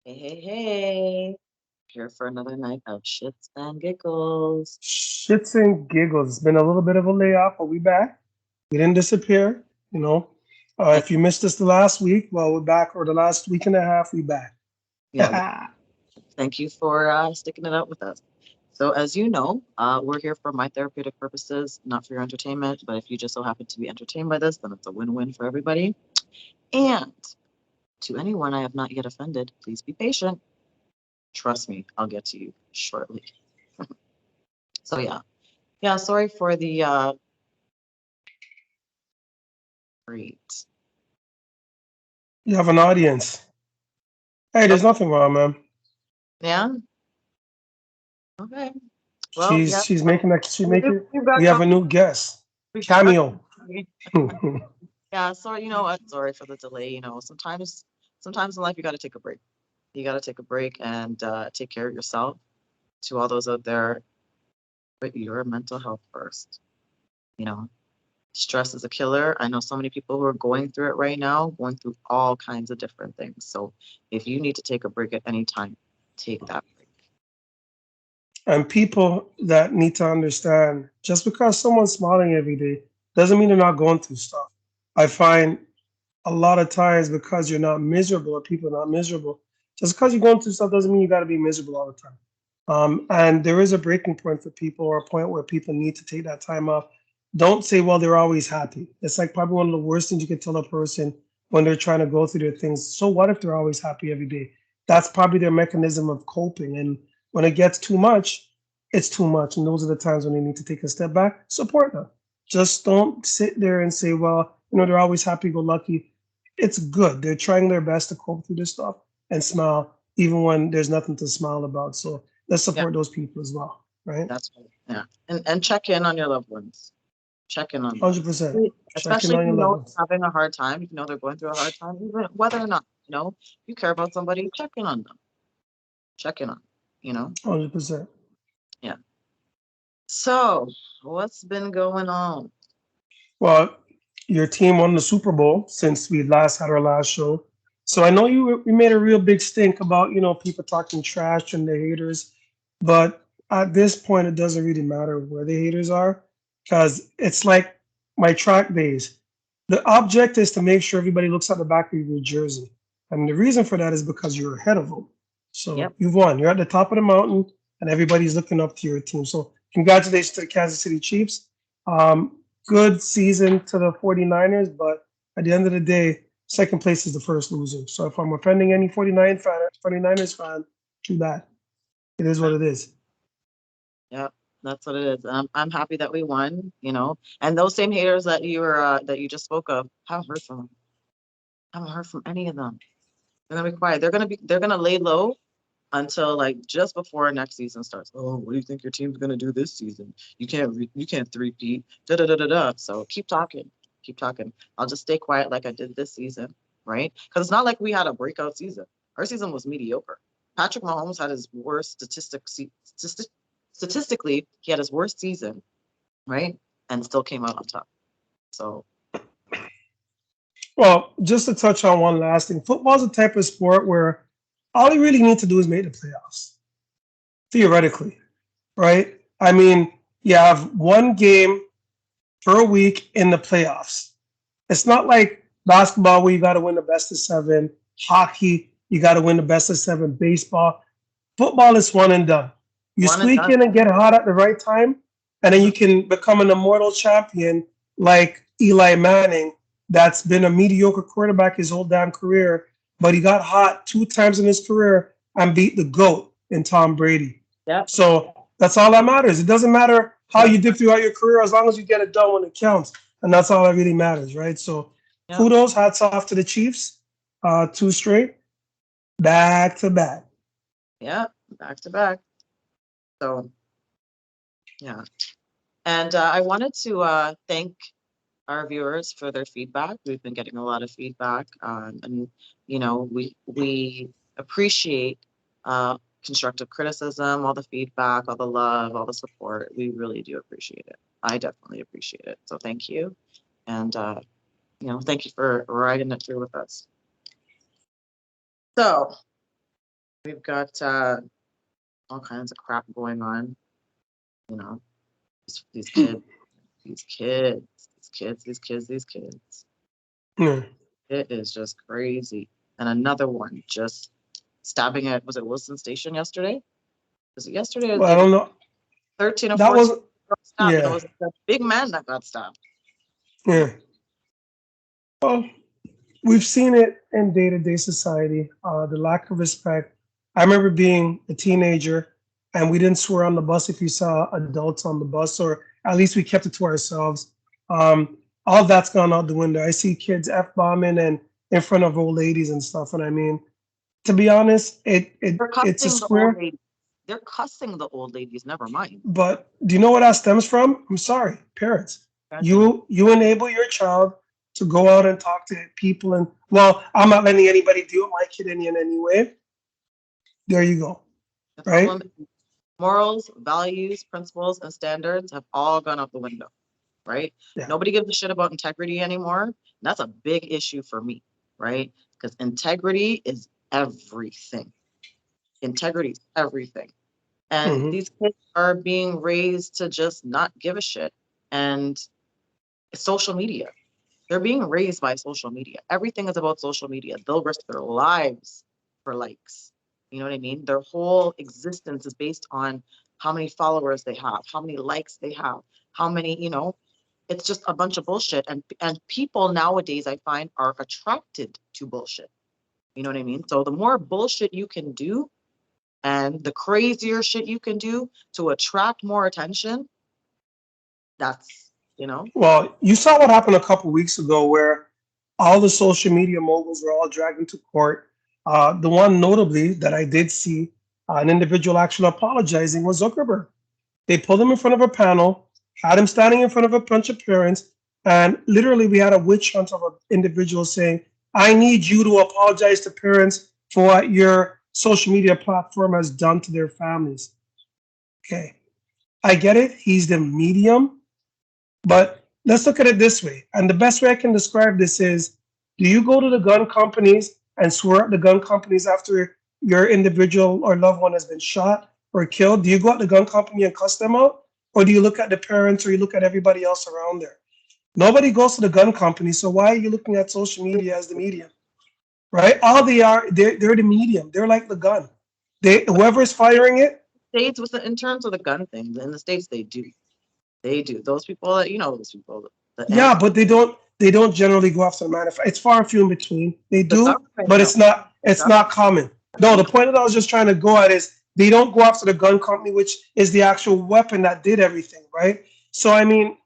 Hey, hey, hey. Here for another night of shits and giggles. Shits and giggles. It's been a little bit of a layoff, but we back. We didn't disappear. You know, And if you missed us the last week, well, we're back. Or the last week and a half, we back. yeah, thank you for sticking it out with us. So, as you know, we're here for my therapeutic purposes, not for your entertainment. But if you just so happen to be entertained by this, then it's a win win for everybody. And to anyone I have not yet offended, please be patient. Trust me, I'll get to you shortly. So, yeah. Yeah, sorry for the great. You have an audience. Hey, Oh, there's nothing wrong, man. yeah. Okay. Well, She's yeah. she's So making a she's we've, making. we've got We have a company. new guest. We've got Cameo. company. Yeah, so you know what? Sorry for the delay. Sometimes in life you got to take a break. You got to take a break and take care of yourself. To all those out there, put your mental health first. You know, stress is a killer. I know so many people who are going through it right now, going through all kinds of different things. So if you need to take a break at any time, take that break. And people that need to understand, just because someone's smiling every day doesn't mean they're not going through stuff. I find a lot of times because you're not miserable or people are not miserable, just because you're going through stuff doesn't mean you got to be miserable all the time. And there is a breaking point for people or a point where people need to take that time off. Don't say, well, they're always happy. It's like probably one of the worst things you can tell a person when they're trying to go through their things. So what if they're always happy every day? That's probably their mechanism of coping. And when it gets too much, it's too much. And those are the times when they need to take a step back, support them. Just don't sit there and say, well, they're always happy go lucky. It's good. They're trying their best to cope through this stuff and smile, even when there's nothing to smile about. So let's Yeah, support those people as well, right? that's right. Yeah, and check in on your loved ones. Check in on them. 100%. Check in Especially if on you your loved know ones. they're having a hard time, if you know they're going through a hard time, even whether or not, you care about somebody, check in on them. Check in on, them, you know? 100%. Yeah. So, what's been going on? Well, your team won the Super Bowl since we last had our last show. So I know we made a real big stink about, people talking trash and the haters. But at this point, it doesn't really matter where the haters are because it's like my track days. The object is to make sure everybody looks at the back of your jersey. And the reason for that is because you're ahead of them. So Yep. you've won. You're at the top of the mountain, and everybody's looking up to your team. So congratulations to the Kansas City Chiefs. Good season to the 49ers, but at the end of the day, second place is the first loser. So if I'm offending any 49ers fan, too bad. It is what it is. Yep. That's what it is. I'm happy that we won. And those same haters that you just spoke of, haven't heard from them. Haven't heard from any of them. They're gonna be quiet. They're gonna lay low until like just before next season starts. Oh, what do you think your team's gonna do this season? You can't three-peat. Da da da da da. So keep talking, keep talking. I'll just stay quiet like I did this season, right? Because it's not like we had a breakout season. Our season was mediocre. Patrick Mahomes had his worst statistically, he had his worst season, right? And still came out on top. So Well, just to touch on one last thing, football's a type of sport where all you really need to do is make the playoffs, theoretically, right? I mean, you have one game per week in the playoffs. It's not like basketball where you got to win the best of seven, hockey, you got to win the best of seven, baseball. Football is one and done. You one and squeak done. in and get hot at the right time, and then Mhm. you can become an immortal champion like Eli Manning, that's been a mediocre quarterback his whole damn career, but he got hot two times in his career and beat the GOAT in Tom Brady. Yep. So that's all that matters. It doesn't matter how you did throughout your career as long as you get it done when it counts. And that's all that really matters, right? So Yep. kudos, hats off to the Chiefs. Two straight, back to back. Yep. Back to back. So yeah. And I wanted to thank our viewers for their feedback. We've been getting a lot of feedback, and we appreciate uh, constructive criticism, all the feedback, all the love, all the support. We really do appreciate it. I definitely appreciate it. So thank you, and thank you for riding it through with us. So We've got all kinds of crap going on, you know, these kids, these kids, these kids, these kids, these kids. Yeah. It is just crazy. And another one just stabbing at, was it Wilson Station yesterday? Was it yesterday or the Well, I day don't before? know. 13 or That 14 was got stabbed, and it yeah, was a big man that got stabbed. yeah. Well, we've seen it in day-to-day society. The lack of respect. I remember being a teenager, and we didn't swear on the bus if you saw adults on the bus, or at least we kept it to ourselves. All that's gone out the window. I see kids f-bombing and in front of old ladies and stuff, and I mean, to be honest, They're it's a cussing the old square. ladies. They're cussing the old ladies, never mind. But do you know where that stems from? I'm sorry, parents. Parenting. You enable your child to go out and talk to people, and well, I'm not letting anybody deal with my kid in any way. There you go. The Right? problem is morals, values, principles, and standards have all gone out the window, right? Yeah. Nobody gives a shit about integrity anymore. And that's a big issue for me, right? Because integrity is everything. Integrity is everything. And Hmm. these kids are being raised to just not give a shit. And social media, they're being raised by social media. Everything is about social media. They'll risk their lives for likes. You know what I mean? Their whole existence is based on how many followers they have, how many likes they have, how many, it's just a bunch of bullshit. And people nowadays, I find, are attracted to bullshit. You know what I mean? So the more bullshit you can do and the crazier shit you can do to attract more attention, that's. Well, you saw what happened a couple weeks ago, where all the social media moguls were all dragged into court. The one notably that I did see an individual actually apologizing was Zuckerberg. They pulled him in front of a panel, had him standing in front of a bunch of parents, and literally we had a witch hunt of an individual saying, I need you to apologize to parents for what your social media platform has done to their families. Okay, I get it. He's the medium, but let's look at it this way. And the best way I can describe this is, do you go to the gun companies and swear at the gun companies after your individual or loved one has been shot or killed? Do you go at the gun company and cuss them out? Or do you look at the parents or you look at everybody else around there? Nobody goes to the gun company. So why are you looking at social media as the medium? Right? All they are, they're the medium. They're like the gun. Whoever's firing it. States with in terms of the gun thing, in the States they do. They do. Those people that those people, Yeah, but they don't generally go after the manufacturer. It's far and few in between. They the do, government but no. it's not common. No, the point that I was just trying to go at is they don't go after the gun company, which is the actual weapon that did everything, right? So I mean,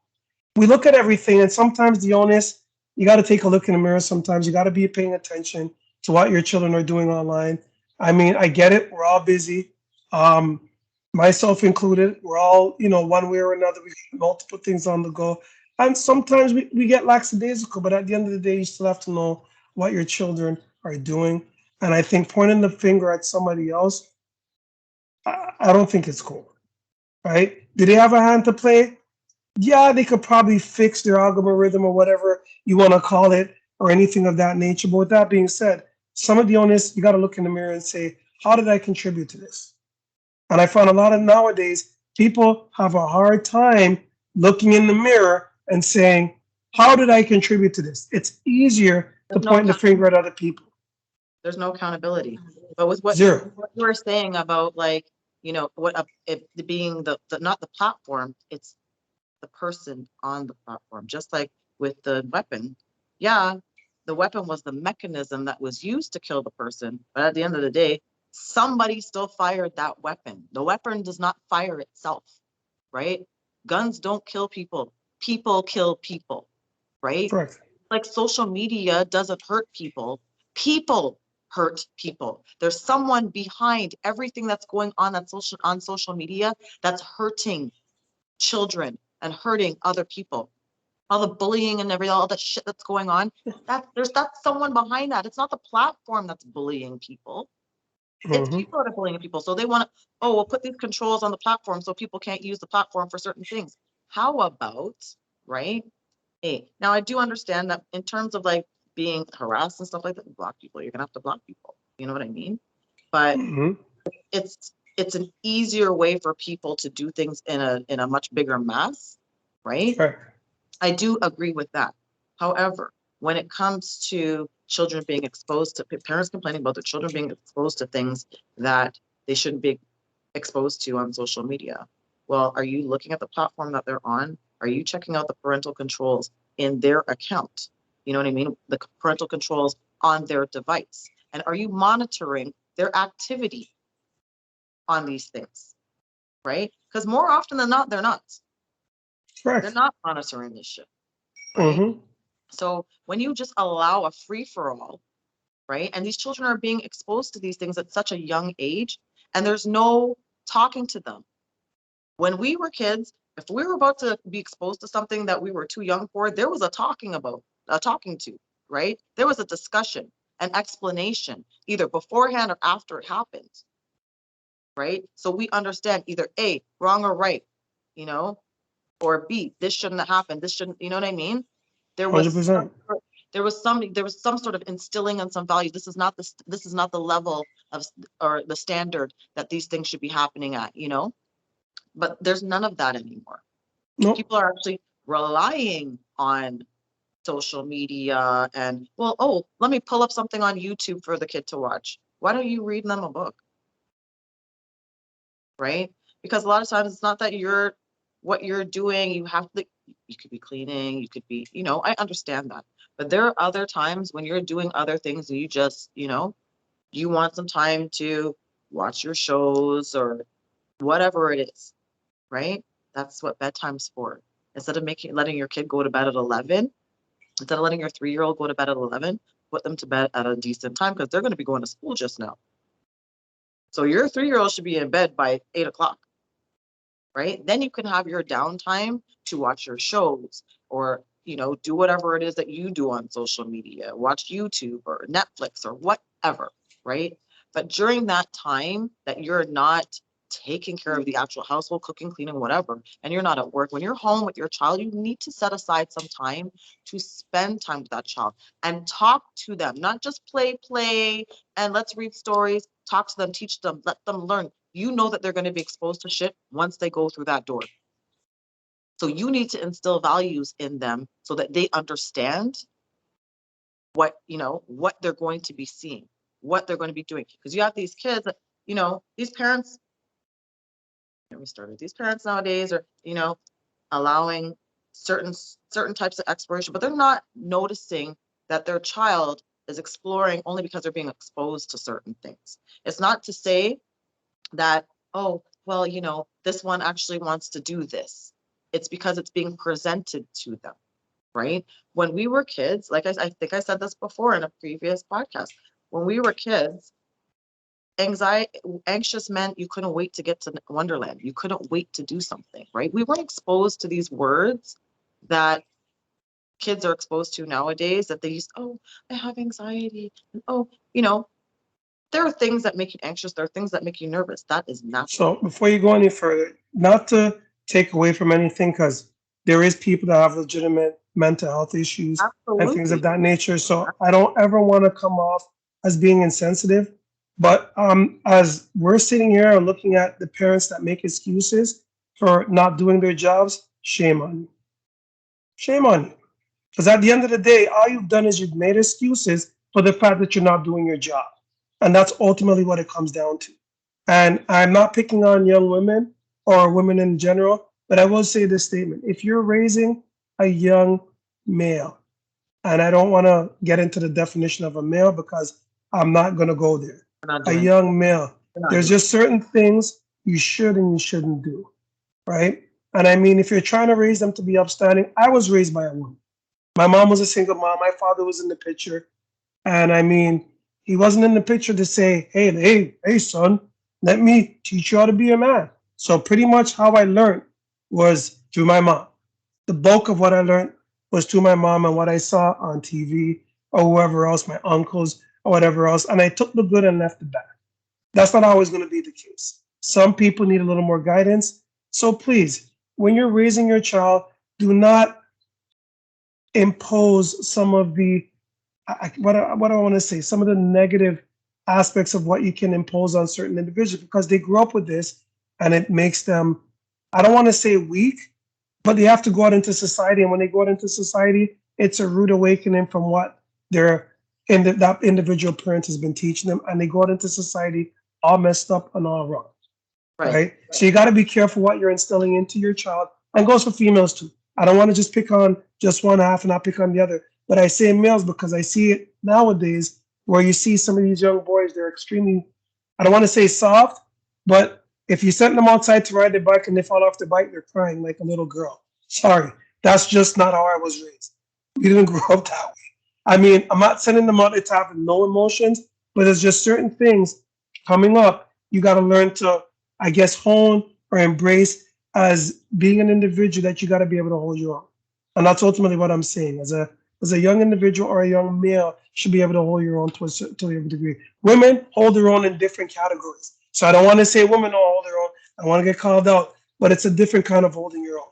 we look at everything, and sometimes the onus, you got to take a look in the mirror. Sometimes you got to be paying attention to what your children are doing online. I mean, I get it. We're all busy, um, myself included. We're all, one way or another, we got multiple things on the go. And sometimes we get lackadaisical, but at the end of the day, you still have to know what your children are doing. And I think pointing the finger at somebody else, I don't think it's cool, right? Do they have a hand to play? Yeah, they could probably fix their algorithm or whatever you want to call it or anything of that nature. But with that being said, some of the onus, you got to look in the mirror and say, how did I contribute to this? And I found a lot of nowadays, people have a hard time looking in the mirror and saying, how did I contribute to this? It's easier to There's no point the finger at other people. there's no accountability. But with what you Zero. what you were saying about, like, what it being the not the platform, it's the person on the platform. Just like with the weapon, yeah, the weapon was the mechanism that was used to kill the person, but at the end of the day, somebody still fired that weapon. The weapon does not fire itself, right? Guns don't kill people. People kill people, right? Correct. Like social media doesn't hurt people. People hurt people. There's someone behind everything that's going on on social media that's hurting children and hurting other people. All the bullying and all that shit that's going on. That's someone behind that. It's not the platform that's bullying people. It's Hmm. people that are bullying people. So they want to, oh, we'll put these controls on the platform so people can't use the platform for certain things. How about, right? Hey, now I do understand that in terms of like being harassed and stuff like that, block people. You're gonna have to block people. You know what I mean? but Hmm. it's an easier way for people to do things in a much bigger mass, right? Right. I do agree with that. However, when it comes to children being exposed to parents complaining about their children being exposed to things that they shouldn't be exposed to on social media, well, are you looking at the platform that they're on? Are you checking out the parental controls in their account? You know what I mean? The parental controls on their device. And are you monitoring their activity on these things, right? Because more often than not, they're not. They're Correct. not monitoring this shit, right? Hmm. So when you just allow a free for all, right? And these children are being exposed to these things at such a young age, and there's no talking to them. When we were kids, if we were about to be exposed to something that we were too young for, there was a talking to, right? There was a discussion, an explanation, either beforehand or after it happened, right? So we understand either A, wrong or right, you know, or B, this shouldn't have happened. This shouldn't, you know what I mean? There was 100%. there was some sort of instilling on some values. This is not the level of or the standard that these things should be happening at, you know? But there's none of that anymore. Nope. People are actually relying on social media and, well, oh, let me pull up something on YouTube for the kid to watch. Why don't you read them a book? Right? Because a lot of times it's not that what you're doing, you could be cleaning, you could be, I understand that. But there are other times when you're doing other things and you just, you want some time to watch your shows or whatever it is, right? That's what bedtime's for. Instead of letting your kid go to bed at 11, instead of letting your 3-year-old go to bed at 11, put them to bed at a decent time because they're going to be going to school just now. So your 3-year-old should be in bed by 8 o'clock, right? Then you can have your downtime to watch your shows or, do whatever it is that you do on social media, watch YouTube or Netflix or whatever, right? But during that time that you're not taking care of the actual household, cooking, cleaning, whatever, and you're not at work, when you're home with your child, you need to set aside some time to spend time with that child and talk to them, not just play, and let's read stories, talk to them, teach them, let them learn. You know that they're going to be exposed to shit once they go through that door. So you need to instill values in them so that they understand what they're going to be seeing, what they're going to be doing. Because you have these kids, these parents, get me started. These parents nowadays are, allowing certain types of exploration, but they're not noticing that their child is exploring only because they're being exposed to certain things. It's not to say that, oh, well, this one actually wants to do this. It's because it's being presented to them, right? When we were kids, like I think I said this before in a previous podcast, when we were kids, anxious meant you couldn't wait to get to Wonderland. You couldn't wait to do something, right? We weren't exposed to these words that kids are exposed to nowadays that they use, oh, I have anxiety. And, oh, there are things that make you anxious. There are things that make you nervous. That is natural. So before you go any further, not to take away from anything, because there is people that have legitimate mental health issues and things of Absolutely. that nature. So I don't ever want to come off as being insensitive. But as we're sitting here and looking at the parents that make excuses for not doing their jobs, shame on you. Shame on you. Because at the end of the day, all you've done is you've made excuses for the fact that you're not doing your job. And that's ultimately what it comes down to. And I'm not picking on young women or women in general, but I will say this statement. If you're raising a young male, and I don't want to get into the definition of a male because I'm not going to go there. We're not A doing young male, we're not there's doing just certain things you should and you shouldn't do, right? And I mean, if you're trying to raise them to be upstanding, I was raised by a woman. My mom was a single mom. My father was in the picture. And I mean, he wasn't in the picture to say, hey, son, let me teach you how to be a man. So pretty much how I learned was through my mom. The bulk of what I learned was through my mom and what I saw on TV or whoever else, my uncles or whatever else. And I took the good and left the bad. That's not always going to be the case. Some people need a little more guidance. So please, when you're raising your child, do not impose some of the what do I want to say? Some of the negative aspects of what you can impose on certain individuals because they grew up with this and it makes them, I don't want to say weak, but they have to go out into society. And when they go out into society, it's a rude awakening from what their that individual parent has been teaching them. And they go out into society all messed up and all wrong. Right. Right. So you got to be careful what you're instilling into your child, and goes for females too. I don't want to just pick on just one half and not pick on the other. But I say males because I see it nowadays where you see some of these young boys, they're extremely, I don't want to say soft, but if you send them outside to ride their bike and they fall off the bike, they're crying like a little girl. Sorry, that's just not how I was raised. We didn't grow up that way. I mean, I'm not sending them out there to have no emotions, but there's just certain things coming up. You got to learn to, I guess, hone or embrace as being an individual that you got to be able to hold your own. And that's ultimately what I'm saying. As a young individual or a young male should be able to hold your own to a degree. Women hold their own in different categories. So I don't want to say women don't hold their own. I want to get called out, but it's a different kind of holding your own.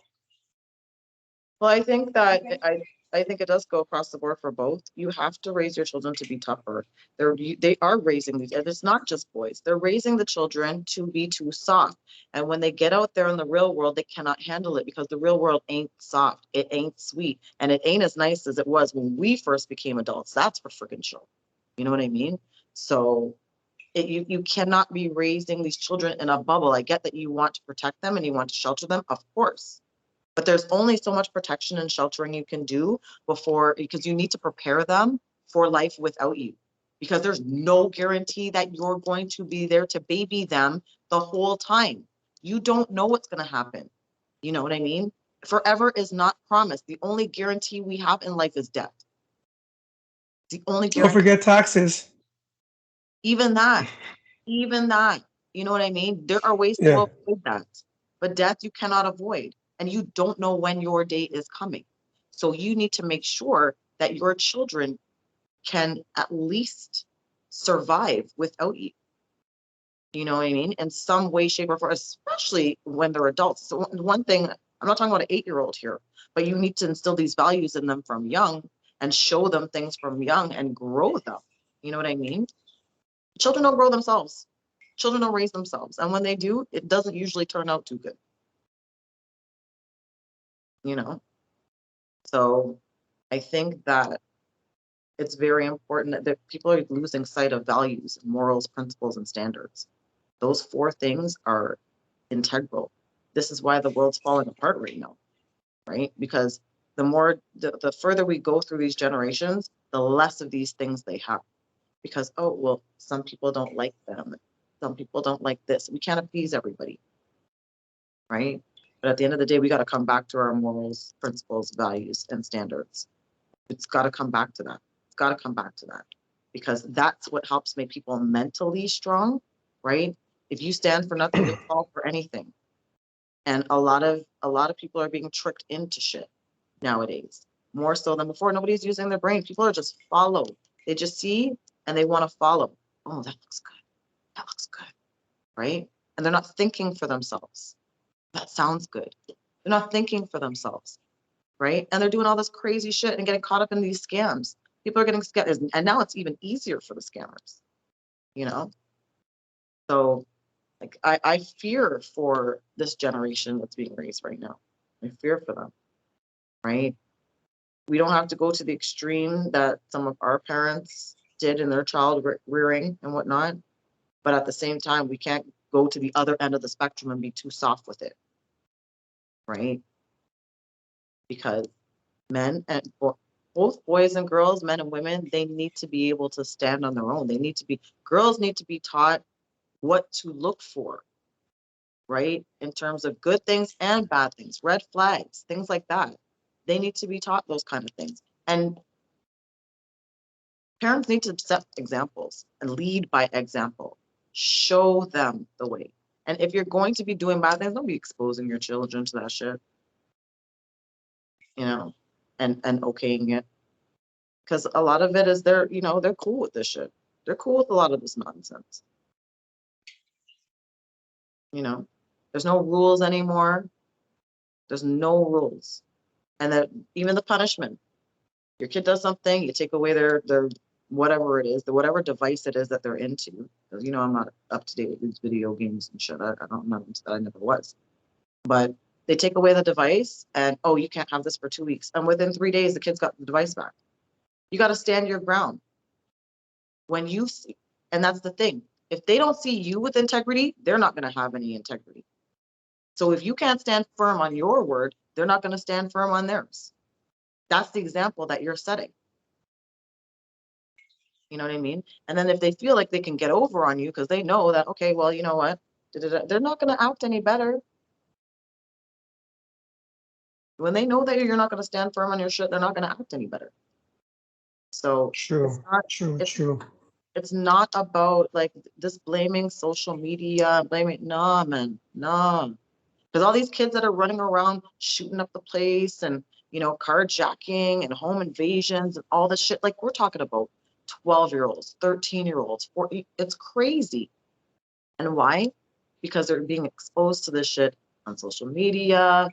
Well, I think that I think it does go across the board for both. You have to raise your children to be tougher. They are raising these, and it's not just boys. They're raising the children to be too soft. And when they get out there in the real world, they cannot handle it because the real world ain't soft. It ain't sweet. And it ain't as nice as it was when we first became adults. That's for freaking sure. You know what I mean? So you cannot be raising these children in a bubble. I get that you want to protect them and you want to shelter them, of course. But there's only so much protection and sheltering you can do because you need to prepare them for life without you. Because there's no guarantee that you're going to be there to baby them the whole time. You don't know what's going to happen. You know what I mean? Forever is not promised. The only guarantee we have in life is death. The only Don't guarantee, forget taxes. even that, even that, you know what I mean? There are ways to Yeah. avoid that, but death you cannot avoid, and you don't know when your day is coming. So you need to make sure that your children can at least survive without you. You know what I mean? In some way, shape, or form, especially when they're adults. So one thing, I'm not talking about an 8-year-old here, but you need to instill these values in them from young and show them things from young and grow them. You know what I mean? Children don't grow themselves. Children don't raise themselves. And when they do, it doesn't usually turn out too good. You know? So I think that it's very important that people are losing sight of values, morals, principles, and standards. Those 4 things are integral. This is why the world's falling apart right now, right? Because the further we go through these generations, the less of these things they have. Because, oh, well, some people don't like them. Some people don't like this. We can't appease everybody, right? But at the end of the day, we got to come back to our morals, principles, values, and standards. It's got to come back to that. It's got to come back to that because that's what helps make people mentally strong, right? If you stand for nothing, you'll fall for anything. And a lot of people are being tricked into shit nowadays, more so than before. Nobody's using their brain. People are just follow. They just see and they want to follow. Oh, that looks good. That looks good, right? And they're not thinking for themselves. That sounds good. They're not thinking for themselves, right? And they're doing all this crazy shit and getting caught up in these scams. People are getting scammed, and now it's even easier for the scammers, you know? So, like, I fear for this generation that's being raised right now. I fear for them, right? We don't have to go to the extreme that some of our parents did in their child rearing and whatnot. But at the same time, we can't go to the other end of the spectrum and be too soft with it, right? Because men and both boys and girls, men and women, they need to be able to stand on their own. Girls need to be taught what to look for, right? In terms of good things and bad things, red flags, things like that. They need to be taught those kind of things. And parents need to set examples and lead by example. Show them the way. And if you're going to be doing bad things, don't be exposing your children to that shit, you know, and okaying it. Because a lot of it is they're cool with this shit. They're cool with a lot of this nonsense. You know, there's no rules anymore. There's no rules. And that even the punishment. Your kid does something, you take away their whatever it is, whatever device it is that they're into. Because I'm not up to date with these video games and shit. I don't know that. I never was. But they take away the device and, oh, you can't have this for 2 weeks. And within 3 days, the kid's got the device back. You got to stand your ground when you see. And that's the thing. If they don't see you with integrity, they're not going to have any integrity. So if you can't stand firm on your word, they're not going to stand firm on theirs. That's the example that you're setting. You know what I mean? And then if they feel like they can get over on you because they know that, okay, well, you know what? They're not going to act any better. When they know that you're not going to stand firm on your shit, they're not going to act any better. So True, true. It's not about like this blaming social media, blaming, no, man, no. Because all these kids that are running around shooting up the place and, carjacking and home invasions and all this shit, like we're talking about 12-year-olds, 13-year-olds, 40, it's crazy. And why? Because they're being exposed to this shit on social media.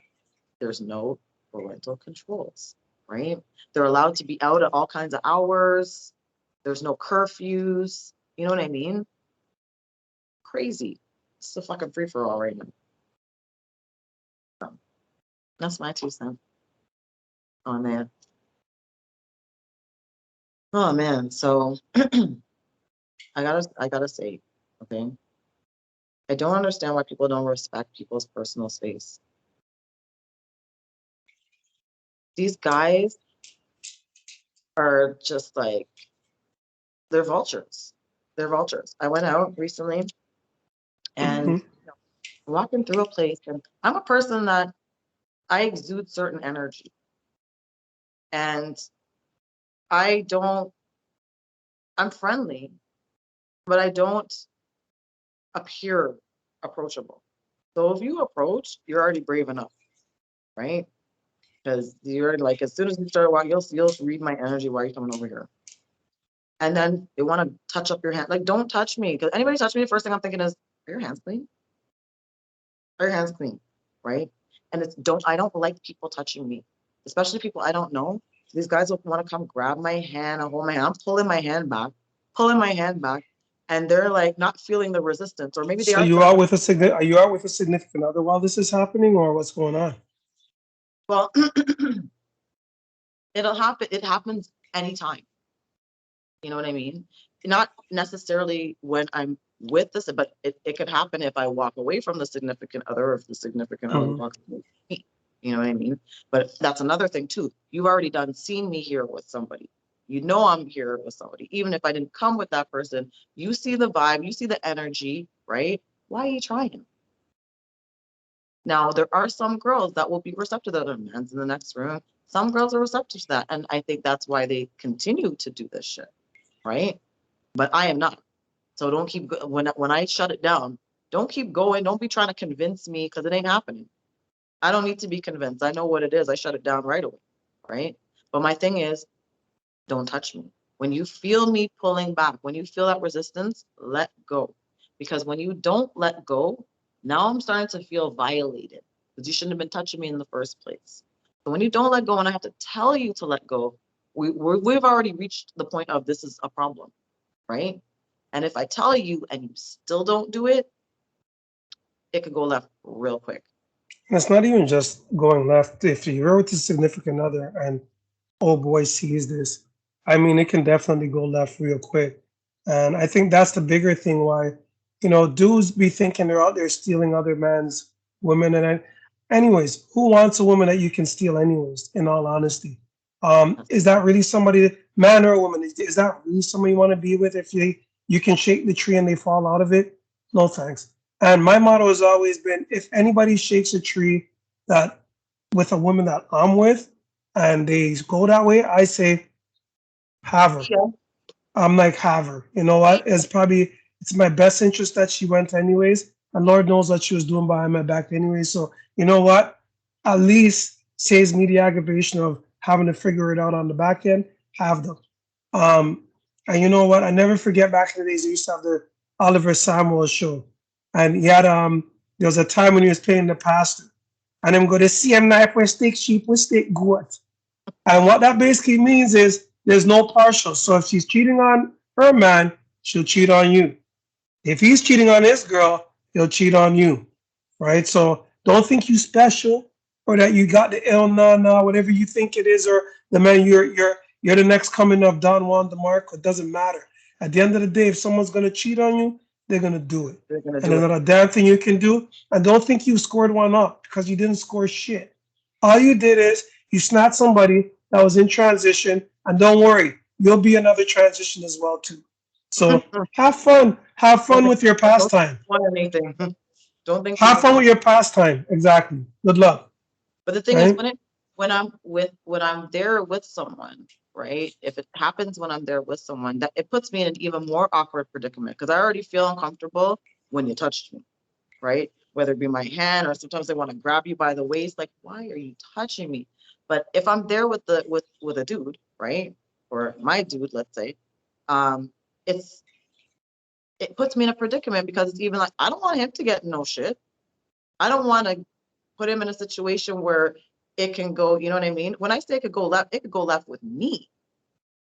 There's no parental controls, right? They're allowed to be out at all kinds of hours. There's no curfews. You know what I mean? Crazy. It's a fucking free for all right now. So, that's my 2 cents on that. Oh man, so I gotta say, okay, I don't understand why people don't respect people's personal space. These guys are just like, they're vultures. They're vultures. I went out recently and walking through a place, and I'm a person that I exude certain energy. And I'm friendly, but I don't appear approachable. So if you approach, you're already brave enough, right? Because you're like, as soon as you start walking, you'll read my energy. Why are you coming over here? And then they want to touch up your hand. Like, don't touch me. Because anybody touch me, the first thing I'm thinking is, are your hands clean? Are your hands clean? Right? And I don't like people touching me, especially people I don't know. These guys will want to come grab my hand and hold my hand. I'm pulling my hand back, and they're like not feeling the resistance, or maybe they So are. are you out with a significant other while this is happening, or what's going on? Well, it'll happen. It happens anytime. You know what I mean? Not necessarily when I'm with this, but it could happen if I walk away from the significant other, or if the significant other walks away from me. You know what I mean? But that's another thing too. You've already seen me here with somebody. You know I'm here with somebody. Even if I didn't come with that person, you see the vibe, you see the energy, right? Why are you trying? Now, there are some girls that will be receptive to the man's in the next room. Some girls are receptive to that. And I think that's why they continue to do this shit, right? But I am not. So don't keep, when I shut it down, don't keep going. Don't be trying to convince me, because it ain't happening. I don't need to be convinced. I know what it is. I shut it down right away, right? But my thing is, don't touch me. When you feel me pulling back, when you feel that resistance, let go. Because when you don't let go, now I'm starting to feel violated, because you shouldn't have been touching me in the first place. So when you don't let go and I have to tell you to let go, we've already reached the point of this is a problem, right? And if I tell you and you still don't do it, it could go left real quick. And it's not even just going left. If you're with a significant other and oh boy sees this, I mean, it can definitely go left real quick. And I think that's the bigger thing why, dudes be thinking they're out there stealing other men's women. Anyways, who wants a woman that you can steal anyways, in all honesty? Is that really somebody, man or a woman, is that really somebody you want to be with if you can shake the tree and they fall out of it? No thanks. And my motto has always been, if anybody shakes a tree that with a woman that I'm with and they go that way, I say, have her. Yeah. I'm like, have her. You know what? It's my best interest that she went anyways. And Lord knows what she was doing behind my back anyway. So you know what? At least saves me the aggravation of having to figure it out on the back end. Have them. And you know what? I never forget back in the days, I used to have the Oliver Samuel show. And he had there was a time when he was playing the pastor. And I'm going to see him knife with stick sheep with stick goat. And what that basically means is There's no partial. So if she's cheating on her man, she'll cheat on you. If he's cheating on his girl, he'll cheat on you, right? So don't think you special or that you got the L na whatever you think it is, or the man you're the next coming of Don Juan DeMarco. It doesn't matter. At the end of the day, if someone's gonna cheat on you, they're gonna do it, They're gonna and do there's it. not a damn thing you can do. And don't think you scored one up because you didn't score shit. All you did is you snapped somebody that was in transition, and don't worry, you'll be another transition as well too. So have fun. Have Don't fun think, with your don't pastime. want anything. Don't think you Have want. fun with your pastime. Exactly. Good luck. But the thing is, Right? when I'm there with someone, right? If it happens when I'm there with someone, that it puts me in an even more awkward predicament because I already feel uncomfortable when you touched me, right? Whether it be my hand or sometimes they want to grab you by the waist, like, why are you touching me? But if I'm there with with a dude, right? Or my dude, let's say, um, it's it puts me in a predicament because it's even like I don't want him to get no shit. I don't want to put him in a situation where it can go, you know what I mean? When I say it could go left with me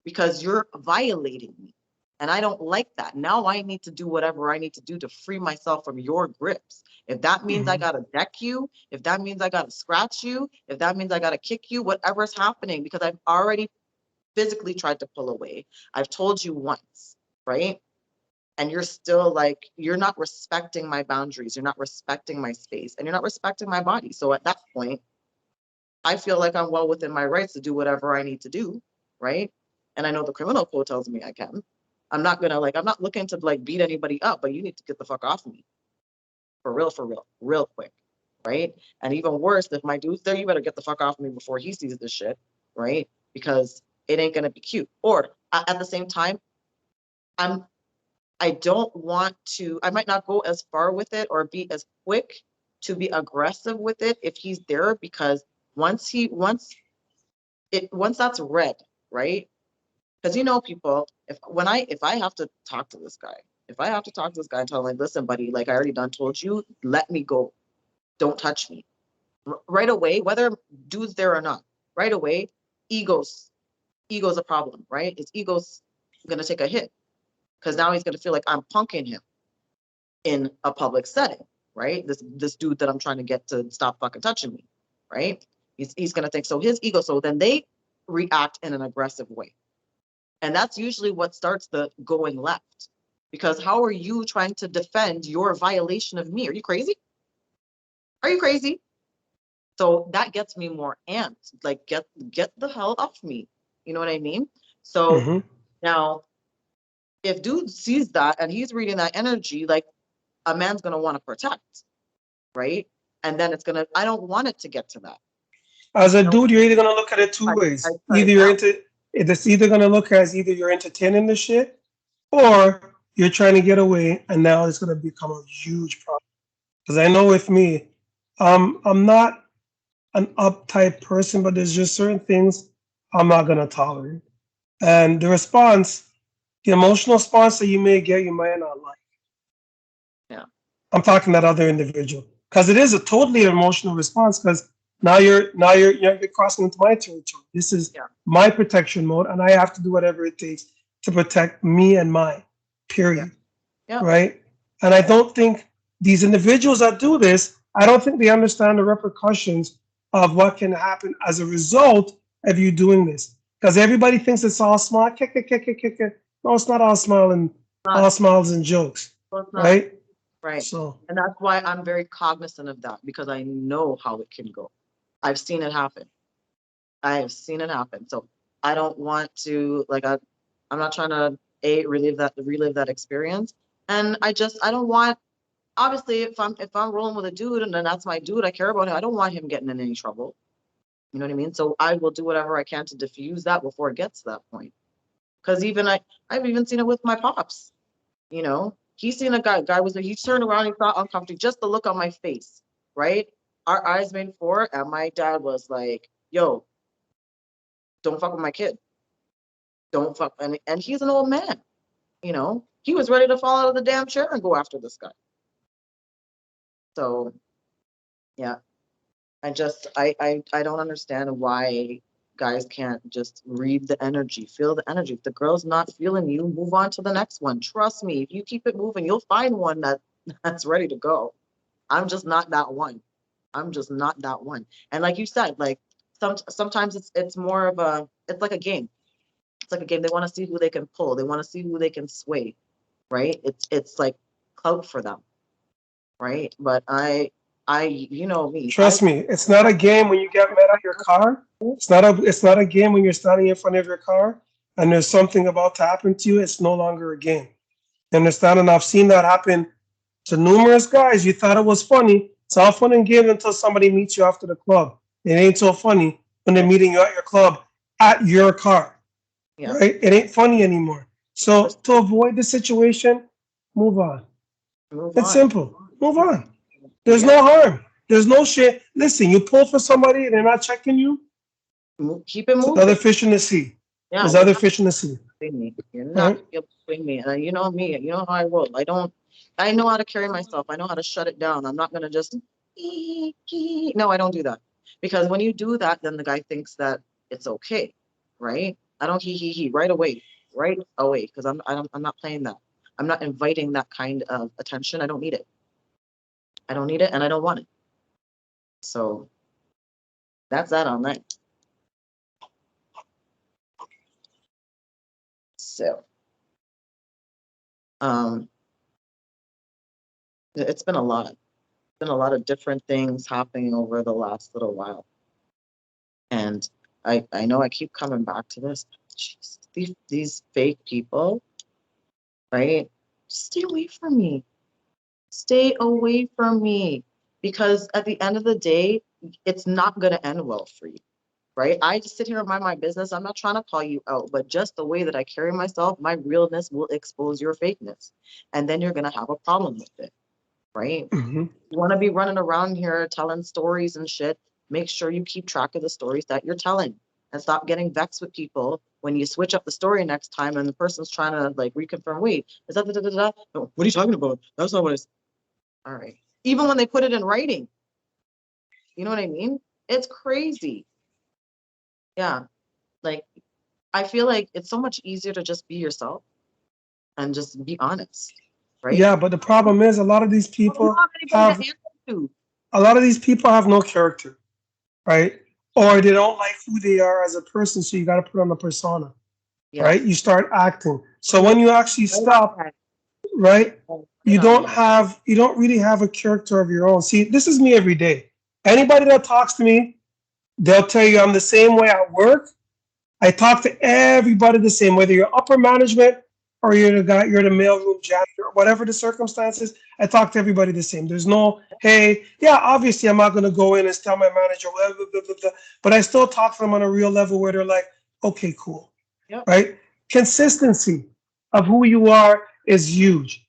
because you're violating me. And I don't like that. Now I need to do whatever I need to do to free myself from your grips. If that means I Mhm. gotta deck you, if that means I gotta scratch you, if that means I gotta kick you, whatever's happening, because I've already physically tried to pull away. I've told you once, right? And you're still like, you're not respecting my boundaries, you're not respecting my space, and you're not respecting my body. So at that point, I feel like I'm well within my rights to do whatever I need to do, right? And I know the criminal code tells me I can. I'm not gonna like, I'm not looking to like beat anybody up, but you need to get the fuck off me. For real, real quick, right? And even worse, if my dude's there, you better get the fuck off me before he sees this shit, right? Because it ain't gonna be cute. Or at the same time, I'm I don't want to, I might not go as far with it or be as quick to be aggressive with it if he's there because once that's red, right? Because you know people, if I have to talk to this guy, if I have to talk to this guy and tell him like, listen, buddy, like I already done told you, let me go. Don't touch me. Right away, whether dude's there or not, right away, egos, ego's a problem, right? His ego's gonna take a hit because now he's gonna feel like I'm punking him in a public setting, right? This dude that I'm trying to get to stop fucking touching me, right? He's gonna think so. His ego, so then they react in an aggressive way, and that's usually what starts the going left. Because how are you trying to defend your violation of me? Are you crazy? Are you crazy? So that gets me more amped. Like get the hell off me. You know what I mean? So Mhm. now if dude sees that and he's reading that energy, like a man's gonna want to protect, right? And then it's gonna, I don't want it to get to that. As a You know, dude, you're either gonna look at it two I ways. shut Either it you're down. into it's either gonna look as either you're entertaining the shit or you're trying to get away, and now it's gonna become a huge problem. Because I know with me, I'm not an uptight person, but there's just certain things I'm not gonna tolerate. And the response, the emotional response that you may get, you might not like. Yeah. I'm talking that other individual because it is a totally emotional response. Because now you're crossing into my territory. This is Yeah. my protection mode, and I have to do whatever it takes to protect me and mine. Yeah. Period. Yeah. Right? And I don't think these individuals that do this, I don't think they understand the repercussions of what can happen as a result of you doing this. Because everybody thinks it's all smile, kick, kick, kick, kick, kick, kick. No, it's not all smile and Not, all smiles and jokes, well, it's not right? right. So. And that's why I'm very cognizant of that because I know how it can go. I've seen it happen. I have seen it happen. So I don't want to like I'm not trying to relive that experience. And I don't want, obviously if I'm rolling with a dude and then that's my dude, I care about him. I don't want him getting in any trouble. You know what I mean? So I will do whatever I can to diffuse that before it gets to that point. Because I've even seen it with my pops. You know, he's seen a guy was he turned around, he thought uncomfortable, just the look on my face, right? Our eyes made for it, and my dad was like, "Yo, don't fuck with my kid. Don't fuck." And he's an old man. You know, he was ready to fall out of the damn chair and go after this guy. So yeah, I don't understand why. guys can't just read the energy, feel the energy. If the girl's not feeling you, move on to the next one. Trust me, if you keep it moving, you'll find one that's ready to go. I'm just not that one. I'm just not that one. And like you said, like sometimes it's more of it's like a game. It's like a game. They want to see who they can pull. They want to see who they can sway, right? It's like clout for them, right? But you know me, Trust me, it's not a game when you get met at your car. It's not a game when you're standing in front of your car and there's something about to happen to you. It's no longer a game. You understand? And I've seen that happen to numerous guys. You thought it was funny. It's all fun and games until somebody meets you after the club. It ain't so funny when they're meeting you at your club at your car, yeah. right? It ain't funny anymore. So to avoid the situation, move on. Move It's on. simple. Move on. There's Yeah. no harm. There's no shit. Listen, you pull for somebody and they're not checking you. Keep it It's another moving. fish in the sea. Yeah, There's you're other not fish in the sea. between me. You're not Right? gonna be able to swing me. And you know me, you know how I roll. I know how to carry myself. I know how to shut it down. I'm not gonna just no, I don't do that. Because when you do that, then the guy thinks that it's okay, right? I don't he right away, right away, because I'm not playing that. I'm not inviting that kind of attention. I don't need it. I don't need it and I don't want it. So that's that on that. So um it's been a lot. Been a lot of different things happening over the last little while. And I know I keep coming back to this. Jeez, these fake people, right? Stay away from me. Stay away from me. Because at the end of the day, it's not going to end well for you, right? I just sit here and mind my business. I'm not trying to call you out, but just the way that I carry myself, my realness will expose your fakeness. And then you're going to have a problem with it, right? Hmm. You want to be running around here telling stories and shit, make sure you keep track of the stories that you're telling and stop getting vexed with people when you switch up the story next time and the person's trying to like reconfirm, wait, is that da? No, what are you talking about? That's not what it's. All right. Even when they put it in writing, you know what I mean? It's crazy. Yeah. Like, I feel like it's so much easier to just be yourself and just be honest, right? Yeah, but the problem is a lot of these You don't people have anybody have to answer to. no character, right? Or they don't like who they are as a person, so you got to put on a persona, right? Yes. You start acting. So You when you actually right on stop, the head. right, Right on the head. you don't really have a character of your own. See, this is me every day. Anybody that talks to me, they'll tell you I'm the same way at work. I talk to everybody the same, whether you're upper management or you're the mailroom janitor, whatever the circumstances. I talk to everybody the same. There's no, hey, yeah, obviously I'm not going to go in and tell my manager, blah, blah, blah, blah, blah, but I still talk to them on a real level where they're like, okay, cool, Yep. right? Consistency of who you are is huge.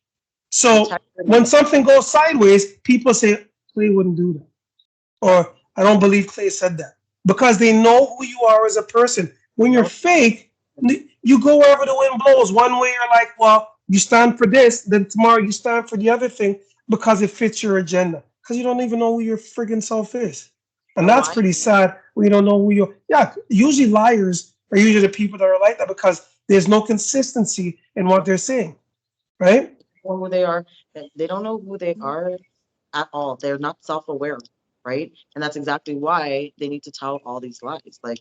So when Integrity. something goes sideways, people say, Clay wouldn't do that. Or I don't believe Clay said that because they know who you are as a person. When you're No. fake, you go wherever the wind blows. One way you're like, well, you stand for this, then tomorrow you stand for the other thing because it fits your agenda. Because you don't even know who your friggin' self is. And Or that's lying. pretty sad when you don't know who you are. Yeah, usually liars are usually the people that are like that because there's no consistency in what they're saying, right? Know who they are. They don't know who they are at all. They're not self-aware, right? And that's exactly why they need to tell all these lies. Like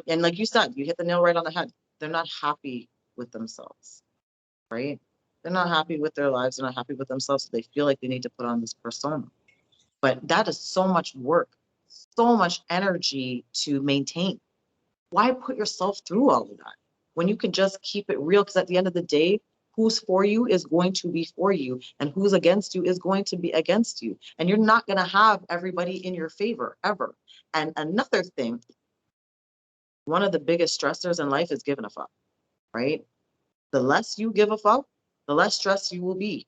and like you said, you hit the nail right on the head. They're not happy with themselves, right? They're not happy with their lives. They're not happy with themselves. So they feel like they need to put on this persona. But that is so much work, so much energy to maintain. Why put yourself through all of that when you can just keep it real? Because at the end of the day, who's for you is going to be for you, and who's against you is going to be against you. And you're not going to have everybody in your favor ever. And another thing, one of the biggest stressors in life is giving a fuck, right? The less you give a fuck, the less stressed you will be.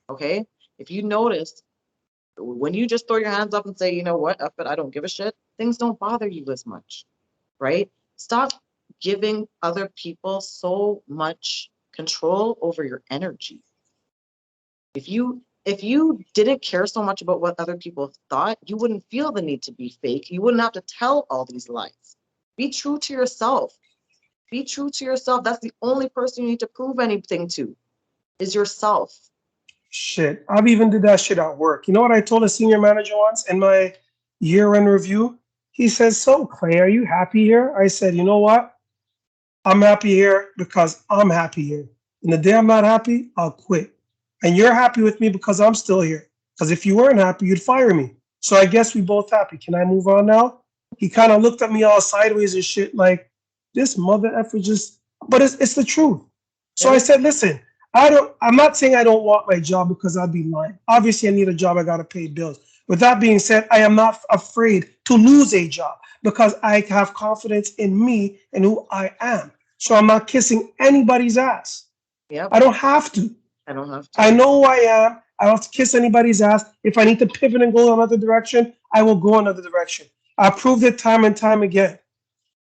Okay. If you notice, when you just throw your hands up and say, you know what, F it, I don't give a shit, things don't bother you as much, right? Stop giving other people so much control over your energy. If you didn't care so much about what other people thought, you wouldn't feel the need to be fake. You wouldn't have to tell all these lies. Be true to yourself. Be true to yourself. That's the only person you need to prove anything to is yourself. Shit, I've even did that shit at work. You know what I told a senior manager once in my year-end review? He says, "So Clay, are you happy here?" I said, "You know what? I'm happy here because I'm happy here. And the day I'm not happy, I'll quit. And you're happy with me because I'm still here. Because if you weren't happy, you'd fire me. So I guess we both happy. Can I move on now?" He kind of looked at me all sideways and shit like, this mother effer just, but it's the truth. So It I is. said, listen, I'm not saying I don't want my job because I'd be lying. Obviously, I need a job. I got to pay bills. With that being said, I am not afraid to lose a job because I have confidence in me and who I am. So I'm not kissing anybody's ass. Yep. I don't have to. I don't have I to. know who I am. I don't have to kiss anybody's ass. If I need to pivot and go another direction, I will go another direction. I proved it time and time again.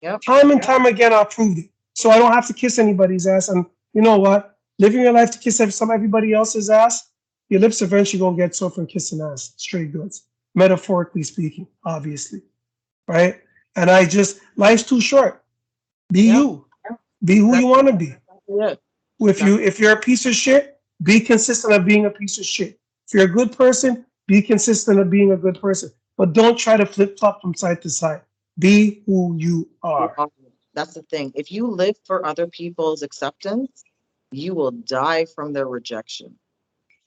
Yep. Time and time again, I proved it. So I don't have to kiss anybody's ass. And you know what? Living your life to kiss everybody else's ass, your lips eventually gonna get sore from kissing ass. Straight goods. Metaphorically speaking, obviously. Right? And life's too short. Be Yep. you. Be who you That's wanna be. it. If Exactly. if you're a piece of shit, be consistent of being a piece of shit. If you're a good person, be consistent of being a good person. But don't try to flip flop from side to side. Be who you You are. are. That's the thing. If you live for other people's acceptance, you will die from their rejection.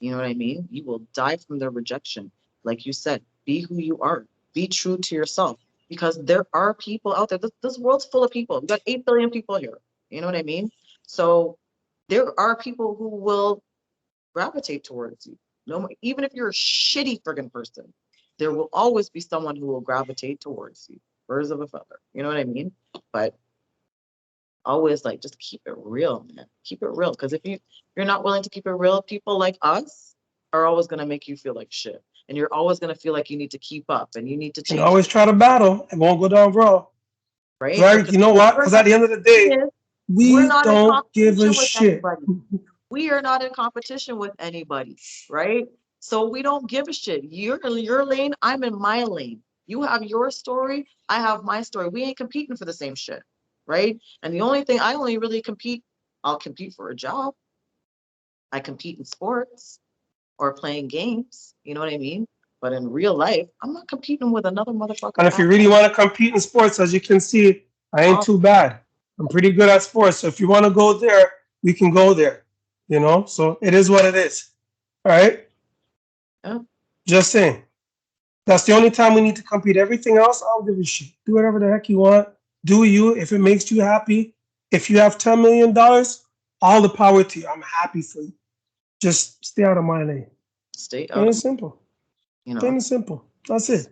You know what I mean? You will die from their rejection. Like you said, be who you are. Be true to yourself. Because there are people out there. This world's full of people. We got 8 billion people here. You know what I mean? So there are people who will gravitate towards you. No, even if you're a shitty friggin' person, there will always be someone who will gravitate towards you. Birds of a feather. You know what I mean? But always like just keep it real, man. Keep it real. Because if you're not willing to keep it real, people like us are always gonna make you feel like shit. And you're always gonna feel like you need to keep up and you need to And change always things, try to battle. It won't go down well. right? Right? Because You know what? we're Because not at the end of the day, we're we not in don't give a competition with shit. anybody. We are not in competition with anybody, right? So we don't give a shit. You're in your lane, I'm in my lane. You have your story, I have my story. We ain't competing for the same shit, right? And the only thing I only really compete, I'll compete for a job. I compete in sports or playing games. You know what I mean? But in real life, I'm not competing with another And motherfucker if at you really all. want to compete in sports, as you can see, I ain't too bad. I'm pretty good at sports. So if you want to go there, we can go there. You know? So it is what it is. All right? Yeah, Just saying. That's the only time we need to compete. Everything else, I don't give a shit. Do whatever the heck you want. Do you. If it makes you happy. If you have $10 million, all the power to you. I'm happy for you. Just stay out of my lane. stay Plain out and of, simple. you Plain know, and simple. That's it.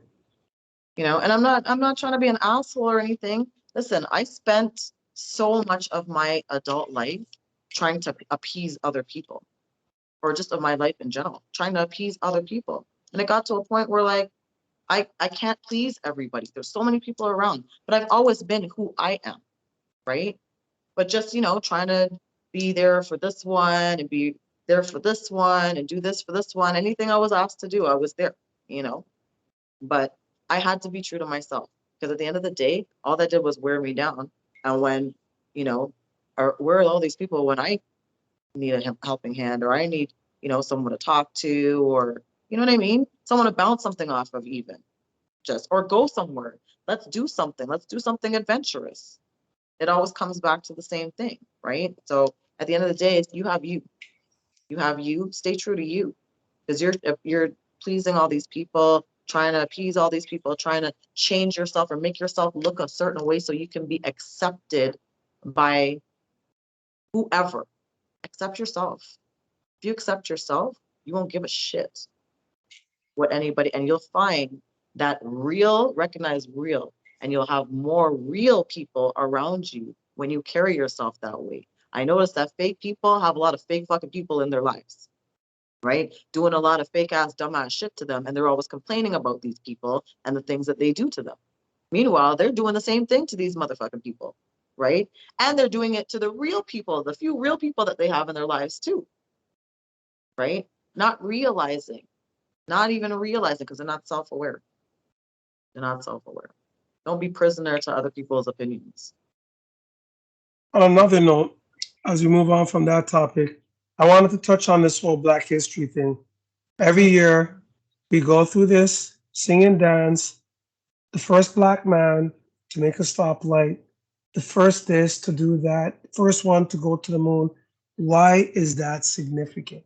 and I'm not trying to be an asshole or anything. Listen, I spent so much of my adult life trying to appease other people, or just of my life in general, trying to appease other people. And it got to a point where like I can't please everybody. There's so many people around, but I've always been who I am, right? But just, trying to be there for this one and be there for this one and do this for this one. Anything I was asked to do, I was there, you know. But I had to be true to myself because at the end of the day, all that did was wear me down. And when, you know, or where are all these people when I need a helping hand or I need, someone to talk to or, you know what I mean? Someone to bounce something off of even just or go somewhere. Let's do something. Let's do something adventurous. It always comes back to the same thing, right? So at the end of the day, you have you. You have you. Stay true to you, because you're pleasing all these people, trying to appease all these people, trying to change yourself or make yourself look a certain way so you can be accepted by whoever. Accept yourself. If you accept yourself, you won't give a shit what anybody, and you'll find that real, recognize real, and you'll have more real people around you when you carry yourself that way. I noticed that fake people have a lot of fake fucking people in their lives, right? Doing a lot of fake ass, dumbass shit to them, and they're always complaining about these people and the things that they do to them. Meanwhile, they're doing the same thing to these motherfucking people, right? And they're doing it to the real people, the few real people that they have in their lives too, right? Not realizing, not even realizing because they're not self aware. They're not self aware. Don't be prisoner to other people's opinions. On another note, as we move on from that topic, I wanted to touch on this whole Black History thing. Every Mhm. year, we go through this, sing and dance, the first Black man to make a stoplight, the first this to do that, first one to go to the moon. Why is that significant?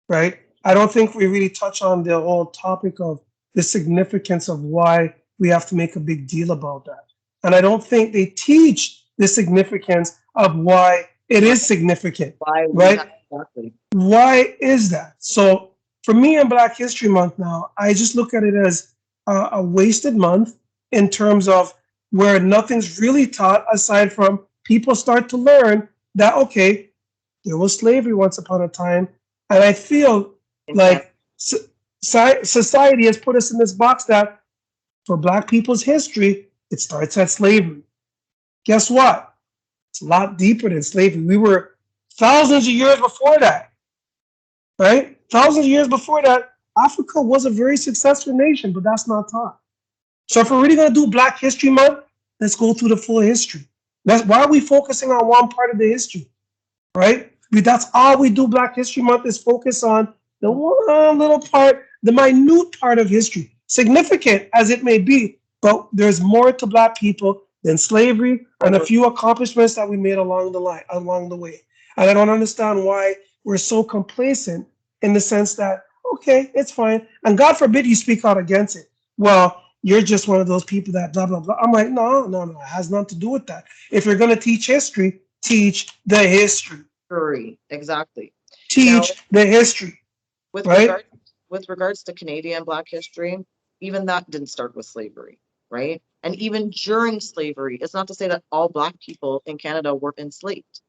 Right? I don't think we really touch on the whole topic of the significance of why we have to make a big deal about that. And I don't think they teach the significance of why it Why is significant, why we right? have exactly. Why is that? So for me in Black History Month now, I just look at it as a wasted month in terms of where nothing's really taught aside from people start to learn that, okay, there was slavery once upon a time. And I feel In Canada. like society has put us in this box that for Black people's history, it starts at slavery. Guess what? It's a lot deeper than slavery. We were thousands of years before that, right? Thousands of years before that, Africa was a very successful nation, but that's not taught. So if we're really going to do Black History Month, let's go through the full history. That's why are we focusing on one part of the history, right? That's all we do. Black History Month is focus on the one little part, the minute part of history, significant as it may be, but there's more to Black people than slavery and a Over few accomplishments that we made along the way. And I don't understand why we're so complacent in the sense that, okay, it's fine. And God forbid you speak out against it. Well, you're just one of those people that blah, blah, blah. I'm like, no, no, no, it has nothing to do with that. If you're going to teach history, teach the history. history. Exactly. Now, Teach the history, with right? regard with regards to Canadian Black history, even that didn't start with slavery, right? And even during slavery, it's not to say that all Black people in Canada were enslaved,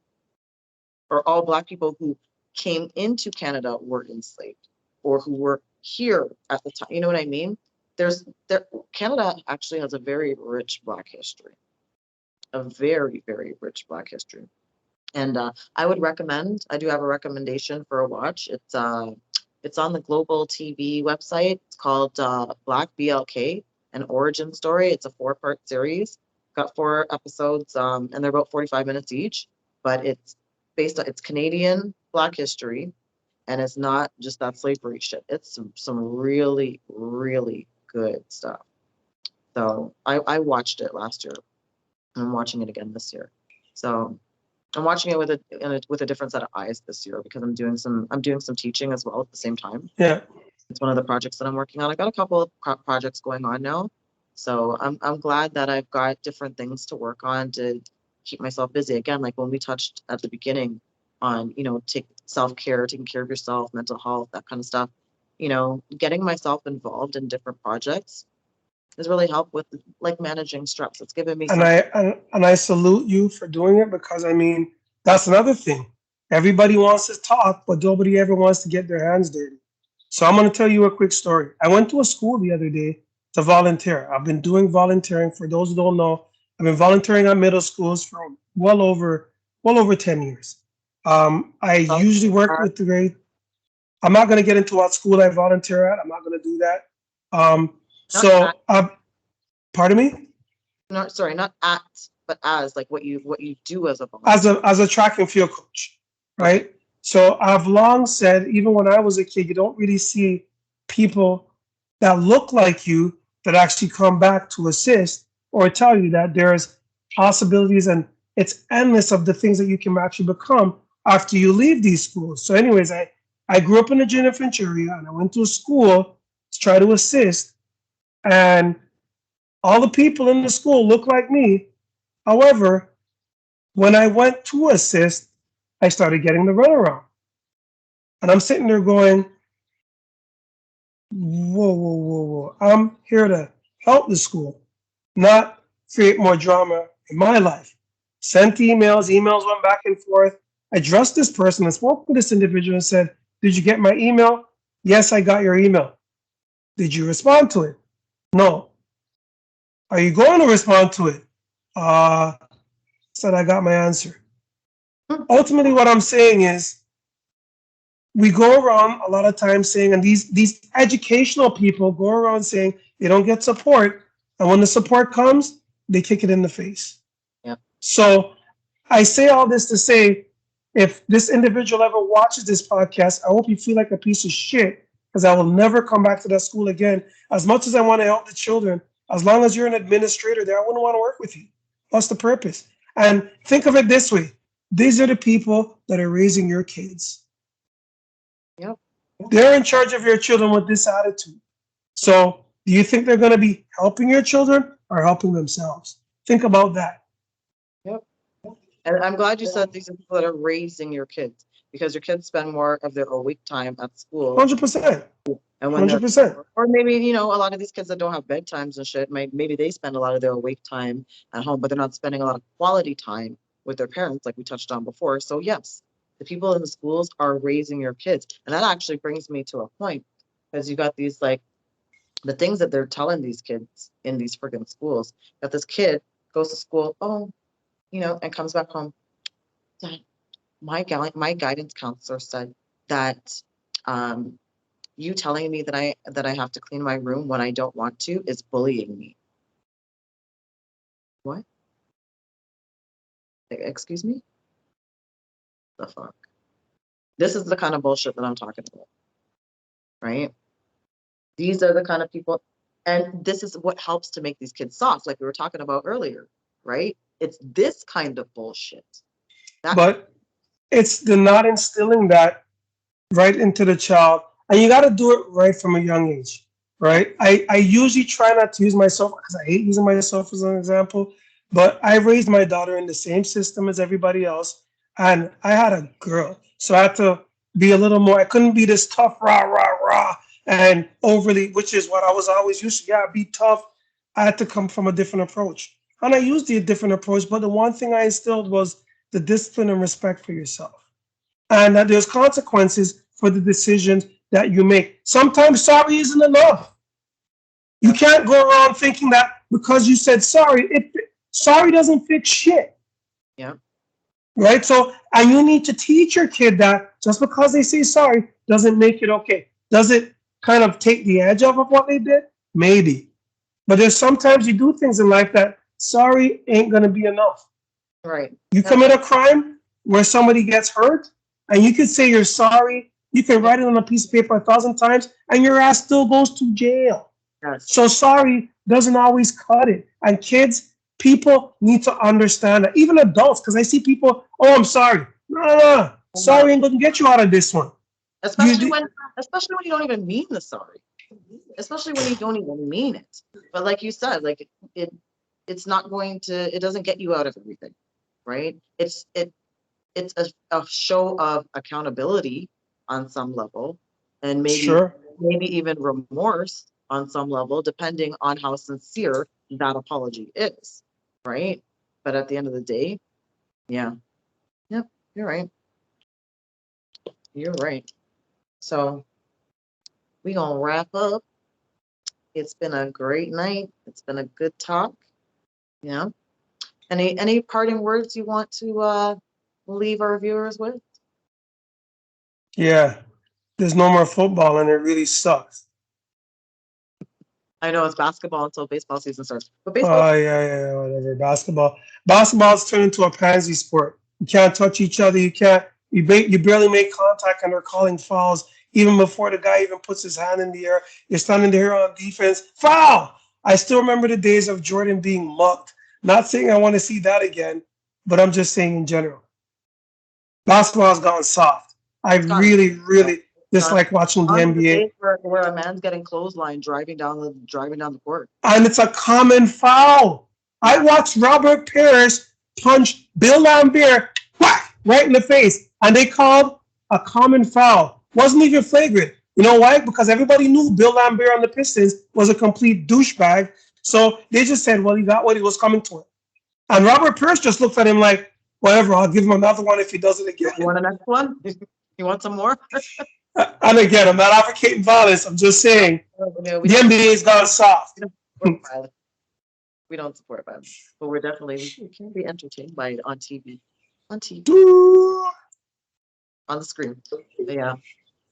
or all Black people who came into Canada were enslaved, or who were here at the time. You know what I mean? There Canada actually has a very rich Black history, a very, very rich Black history. And I would recommend, I do have a recommendation for a watch. It's on the Global TV website. It's called Black BLK, an origin story. It's a 4-part series. Got 4 episodes, and they're about 45 minutes each. But it's Canadian Black history, and it's not just that slavery shit. It's some really, really good stuff. So I watched it last year. I'm watching it again this year. So I'm watching it with a different set of eyes this year because I'm doing some teaching as well at the same time. Yeah. It's one of the projects that I'm working on. I got a couple of projects going on now, so I'm glad that I've got different things to work on to keep myself busy. Again, like when we touched at the beginning on take self-care, taking care of yourself, mental health, that kind of stuff. Getting myself involved in different projects has really helped with like managing stress. It's given me And some. I salute you for doing it because I mean that's another thing. Everybody wants to talk, but nobody ever wants to get their hands dirty. So I'm going to tell you a quick story. I went to a school the other day to volunteer. I've been doing volunteering. For those who don't know, I've been volunteering at middle schools for well over 10 years. I usually work with the grade. I'm not going to get into what school I volunteer at. I'm not going to do that. Not at, So, pardon me. not sorry, not at, but as like what you do as a volunteer. As a track and field coach, Okay. right? So I've long said, even when I was a kid, you don't really see people that look like you that actually come back to assist or tell you that there's possibilities and it's endless of the things that you can actually become after you leave these schools. So, anyways, I grew up in the Jennifer Finch area and I went to a school to try to assist, and all the people in the school look like me. However, when I went to assist, I started getting the runaround. And I'm sitting there going, whoa, whoa, whoa, whoa. I'm here to help the school, not create more drama in my life. Sent emails went back and forth. I addressed this person and spoke to this individual and said, did you get my email? Yes, I got your email. Did you respond to it? No. Are you going to respond to it? Said I got my answer. Ultimately, what I'm saying is, we go around a lot of times saying, and these educational people go around saying they don't get support, And when the support comes, they kick it in the face. Yeah. So I say all this to say, if this individual ever watches this podcast, I hope you feel like a piece of shit because I will never come back to that school again. As much as I want to help the children, as long as you're an administrator there, I wouldn't want to work with you. What's the purpose? And think of it this way. These are the people that are raising your kids. Yep. They're in charge of your children with this attitude. So do you think they're going to be helping your children or helping themselves? Think about that. Yep. And I'm glad you said these are people that are raising your kids because your kids spend more of their awake time at school. 100%. And when they're, 100%. or maybe, you know, a lot of these kids that don't have bedtimes and shit, maybe they spend a lot of their awake time at home, but they're not spending a lot of quality time with their parents, like we touched on before. So yes, the people in the schools are raising your kids. And that actually brings me to a point because you got these like the things that they're telling these kids in these freaking schools. That this kid goes to school, oh, you know, and comes back home. Dad, my guidance counselor said that you telling me that I have to clean my room when I don't want to is bullying me. What? Excuse me? The fuck? This is the kind of bullshit that I'm talking about, right? These are the kind of people, and this is what helps to make these kids soft, like we were talking about earlier, right? It's this kind of bullshit. But it's the not instilling that right into the child. And you got to do it right from a young age, right? I usually try not to use myself because I hate using myself as an example, but I raised my daughter in the same system as everybody else. And I had a girl. So I had to be a little more, I couldn't be this tough, rah, rah, rah, and overly, which is what I was always used to. Yeah, be tough. I had to come from a different approach. And I used the different approach, but the one thing I instilled was the discipline and respect for yourself and that there's consequences for the decisions that you make. Sometimes sorry isn't enough. You can't go around thinking that because you said sorry, sorry doesn't fix shit. Yeah. Right? So, and you need to teach your kid that just because they say sorry doesn't make it okay. Does it kind of take the edge off of what they did? Maybe. But there's sometimes you do things in life that sorry ain't going to be enough. Right. You commit a crime where somebody gets hurt, and you could say you're sorry. You can write it on a piece of paper 1,000 times, and your ass still goes to jail. Yes. So sorry doesn't always cut it. And kids, people need to understand that. Even adults, because I see people, oh, I'm sorry. No. Sorry ain't going to get you out of this one. Especially when you don't even mean the sorry. Especially when you don't even mean it. But like you said, like it's not going to, it doesn't get you out of everything, right? It's a show of accountability on some level, and maybe even remorse on some level, depending on how sincere that apology is, right? But at the end of the day, yeah, yep, you're right. You're right. So we gonna wrap up. It's been a great night. It's been a good talk. Yeah. Any parting words you want to leave our viewers with? Yeah. There's no more football, and it really sucks. I know it's basketball until baseball season starts, but baseball. Oh, yeah, whatever. Basketball's turned into a pansy sport. You can't touch each other. You barely make contact, and they're calling fouls even before the guy even puts his hand in the air. You're standing there on defense. Foul! I still remember the days of Jordan being mugged. Not saying I want to see that again, but I'm just saying in general. Basketball's gone soft. I really dislike watching the NBA. Where a man's getting clothesline driving down the court. And it's a common foul. I watched Robert Parrish punch Bill Lambert right in the face, and they called a common foul. Wasn't even flagrant. You know why? Because everybody knew Bill Lambert on the Pistons was a complete douchebag. So they just said, well, he got what he was coming to him. And Robert Parrish just looked at him like, whatever, I'll give him another one if he does it again. You want a next one? You want some more? And again, I'm not advocating violence. I'm just saying the NBA's gone soft. We don't support violence, but we can be entertained by it on TV. On the screen. Yeah.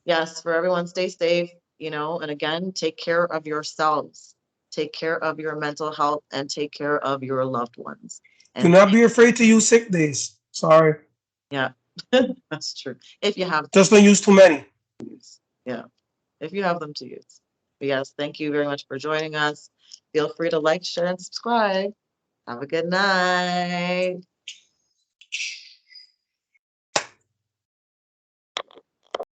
Yes, for everyone, stay safe, and again, take care of yourselves. take care of your mental health, and take care of your loved ones. Do And not be afraid to use sick days. Sorry. yeah, that's true. If you have Just don't use too many. to use. Yeah, if you have them to use. But yes, thank you very much for joining us. Feel free to like, share, and subscribe. Have a good night.